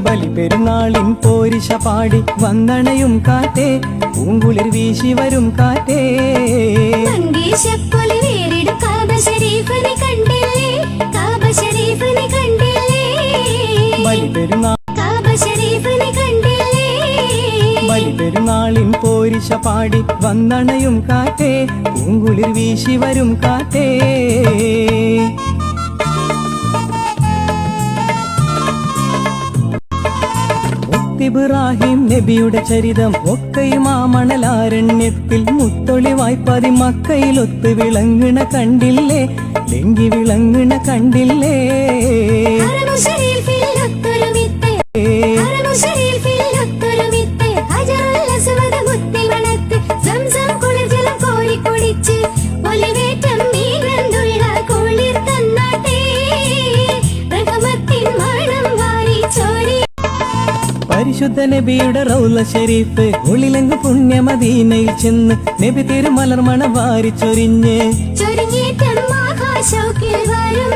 ബലിപെരുന്നാളിൻ പോരിശ പാടി വന്നണയും കാറ്റേ, പൂങ്കുളിർ വീശി വരും കാറ്റേ. മങ്കേശപ്പൊലി വേറിടും കാബ ശരീഫിനെ കണ്ടില്ലേ, കാബ ശരീഫിനെ കണ്ടില്ലേ. ബലിപെരുന്നാൾ കാബ ശരീഫിനെ കണ്ടില്ലേ. ബലിപെരുന്നാളിൻ പോരിശ പാടി വന്നണയും കാറ്റേ, പൂങ്കുളിർ വീശി വരും കാറ്റേ. ഇബ്രാഹിം നബിയുടെ ചരിതം ഒക്കെയും ആ മണലാരണ്യത്തിൽ മുത്തൊളിവായി പതി മക്കയിലൊത്ത് വിളങ്ങണ കണ്ടില്ലേ, ലെങ്കി വിളങ്ങണ കണ്ടില്ലേ. പരിശുദ്ധ നബിയുടെ റൗള ഷരീഫ് ഒളിലങ്ക് പുണ്യ മദീനയിൽ ചെന്ന് നബി തിരുമലർ മണവാരി ചൊരിഞ്ഞ് ചൊരിഞ്ഞേറ്റം ആകാശോക്കിൽ വരും